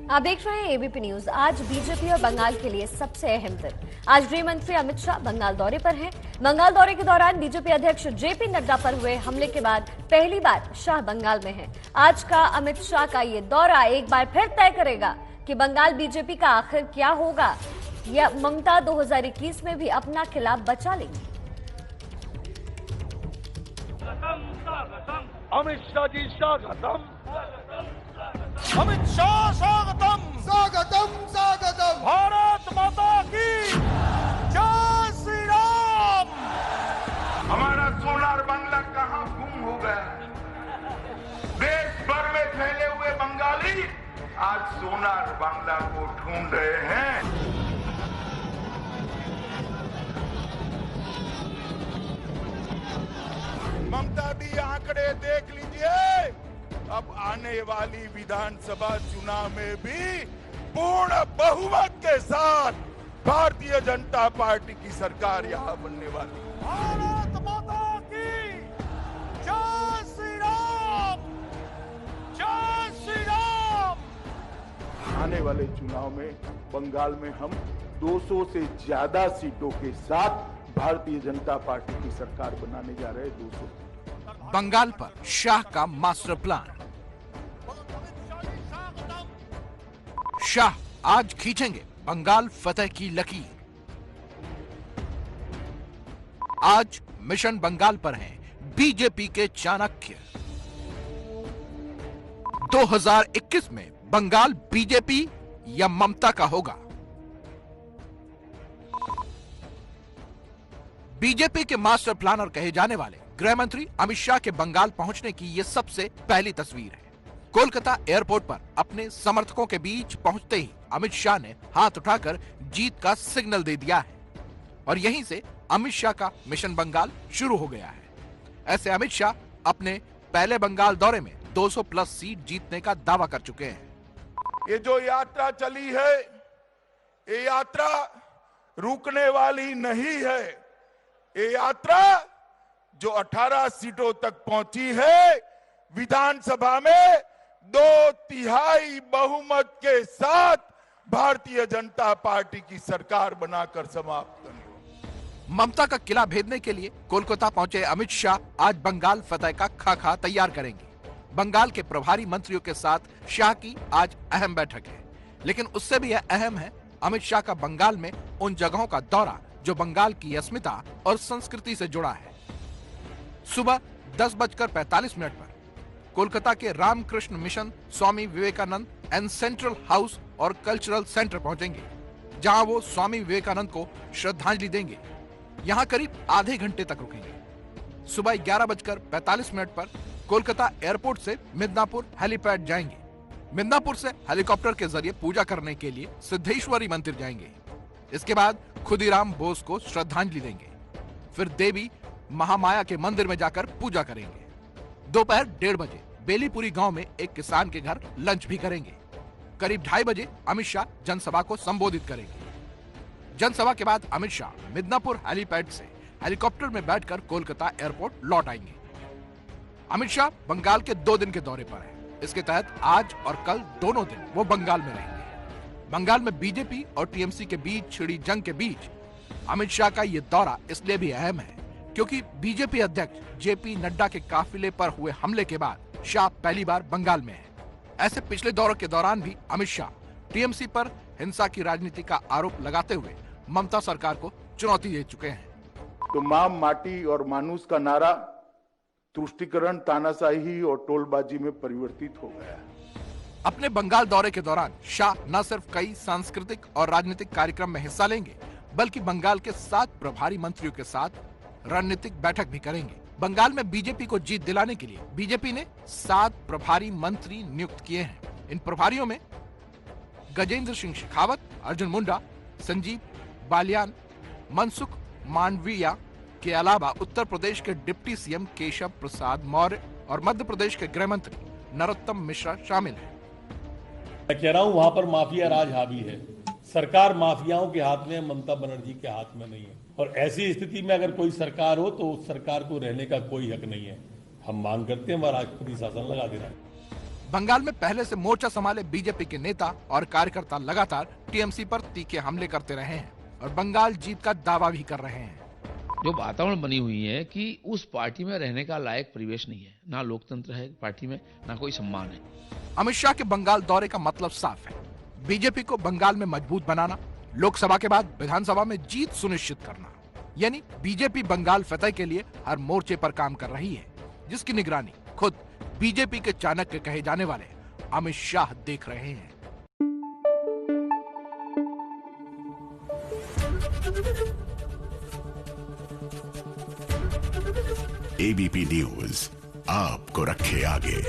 आप देख रहे हैं एबीपी न्यूज। आज बीजेपी और बंगाल के लिए सबसे अहम दिन। आज गृह मंत्री अमित शाह बंगाल दौरे पर हैं। बंगाल दौरे के दौरान बीजेपी अध्यक्ष जेपी नड्डा पर हुए हमले के बाद पहली बार शाह बंगाल में हैं। आज का अमित शाह का ये दौरा एक बार फिर तय करेगा कि बंगाल बीजेपी का आखिर क्या होगा, या ममता 2021 में भी अपना खिलाफ बचा लेंगी। अमित शाह जी स्वागतम, अमित शाह स्वागतम, स्वागतम स्वागतम। भारत माता की जय श्री राम। हमारा सोनार बांग्ला कहां गुम हो गया? देश भर में फैले हुए बंगाली आज सोनार बांग्ला को ढूंढ रहे हैं। ममता दी आंकड़े देख लीजिए। अब आने वाली विधानसभा चुनाव में भी पूर्ण बहुमत के साथ भारतीय जनता पार्टी की सरकार यहां बनने वाली। भारत माता की जय श्री राम, जय श्री राम। आने वाले चुनाव में बंगाल में हम 200 से ज्यादा सीटों के साथ भारतीय जनता पार्टी की सरकार बनाने जा रहे हैं। 200 बंगाल पर शाह का मास्टर प्लान। शाह आज खींचेंगे बंगाल फतेह की लकीर। आज मिशन बंगाल पर हैं बीजेपी के चाणक्य। 2021 में बंगाल बीजेपी या ममता का होगा। बीजेपी के मास्टर प्लानर कहे जाने वाले गृह मंत्री अमित शाह के बंगाल पहुंचने की यह सबसे पहली तस्वीर है। कोलकाता एयरपोर्ट पर अपने समर्थकों के बीच पहुंचते ही अमित शाह ने हाथ उठाकर जीत का सिग्नल दे दिया है और यहीं से अमित शाह का मिशन बंगाल शुरू हो गया है। ऐसे अमित शाह अपने पहले बंगाल दौरे में 200 प्लस सीट जीतने का दावा कर चुके हैं। ये जो यात्रा चली है, ये यात्रा रुकने वाली नहीं है। ये यात्रा जो 18 सीटों तक पहुंची है, विधानसभा में 2/3 बहुमत के साथ भारतीय जनता पार्टी की सरकार बनाकर समाप्त करनी। ममता का किला भेदने के लिए कोलकाता पहुंचे अमित शाह आज बंगाल फतेह का खाका तैयार करेंगे। बंगाल के प्रभारी मंत्रियों के साथ शाह की आज अहम बैठक है, लेकिन उससे भी यह अहम है अमित शाह का बंगाल में उन जगहों का दौरा जो बंगाल की अस्मिता और संस्कृति से जुड़ा है। सुबह 10:45 पर कोलकाता के Ramakrishna Mission, Swami Vivekananda and central house और कल्चरल सेंटर पहुंचेंगे, जहां वो स्वामी विवेकानंद को श्रद्धांजलि देंगे। यहां करीब आधे घंटे तक रुकेंगे। सुबह 11:45 पर कोलकाता एयरपोर्ट से मिदनापुर हेलीपैड जाएंगे। मिदनापुर से हेलीकॉप्टर के जरिए पूजा करने के लिए सिद्धेश्वरी मंदिर जाएंगे। इसके बाद खुदीराम बोस को श्रद्धांजलि देंगे। फिर देवी महामाया के मंदिर में जाकर पूजा करेंगे। दोपहर 1:30 बजे बेलीपुरी गांव में एक किसान के घर लंच भी करेंगे। करीब 2:30 बजे अमित शाह जनसभा को संबोधित करेंगे। जनसभा के बाद अमित शाह मिदनापुर हेलीपैड से हेलीकॉप्टर में बैठकर कोलकाता एयरपोर्ट लौट आएंगे। अमित शाह बंगाल के 2 दिन के दौरे पर है। इसके तहत आज और कल दोनों दिन वो बंगाल में रहेंगे। बंगाल में बीजेपी और टीएमसी के बीच छिड़ी जंग के बीच अमित शाह का ये दौरा इसलिए भी अहम है क्योंकि बीजेपी अध्यक्ष जेपी नड्डा के काफिले पर हुए हमले के बाद शाह पहली बार बंगाल में है। ऐसे पिछले दौरे के दौरान भी अमित शाह टीएमसी पर हिंसा की राजनीति का आरोप लगाते हुए ममता सरकार को चुनौती दे चुके हैं। तो माम माटी और मानुस का नारा तुष्टीकरण, तानाशाही और टोलबाजी में परिवर्तित हो गया है। अपने बंगाल दौरे के दौरान शाह न सिर्फ कई सांस्कृतिक और राजनीतिक कार्यक्रम में हिस्सा लेंगे, बल्कि बंगाल के 7 प्रभारी मंत्रियों के साथ रणनीतिक बैठक भी करेंगे। बंगाल में बीजेपी को जीत दिलाने के लिए बीजेपी ने 7 प्रभारी मंत्री नियुक्त किए हैं। इन प्रभारियों में गजेंद्र सिंह शेखावत, अर्जुन मुंडा, संजीव बालियान, मनसुख मांडविया के अलावा उत्तर प्रदेश के डिप्टी सीएम केशव प्रसाद मौर्य और मध्य प्रदेश के गृह मंत्री नरोत्तम मिश्रा शामिल हैं। मैं कह रहा हूं वहां पर माफिया राज हावी है। सरकार माफियाओं के हाथ में, ममता बनर्जी के हाथ में नहीं है। और ऐसी स्थिति में अगर कोई सरकार हो तो उस सरकार को रहने का कोई हक नहीं है। हम मांग करते हैं वह राष्ट्रपति शासन लगा देना। बंगाल में पहले से मोर्चा संभाले बीजेपी के नेता और कार्यकर्ता लगातार टीएमसी पर तीखे हमले करते रहे हैं और बंगाल जीत का दावा भी कर रहे हैं। जो वातावरण बनी हुई है कि उस पार्टी में रहने का लायक परिवेश नहीं है, ना लोकतंत्र है पार्टी में, ना कोई सम्मान है। अमित शाह के बंगाल दौरे का मतलब साफ है, बीजेपी को बंगाल में मजबूत बनाना, लोकसभा के बाद विधानसभा में जीत सुनिश्चित करना। यानी बीजेपी बंगाल फतह के लिए हर मोर्चे पर काम कर रही है, जिसकी निगरानी खुद बीजेपी के चाणक्य कहे जाने वाले अमित शाह देख रहे हैं। एबीपी न्यूज आपको रखे आगे।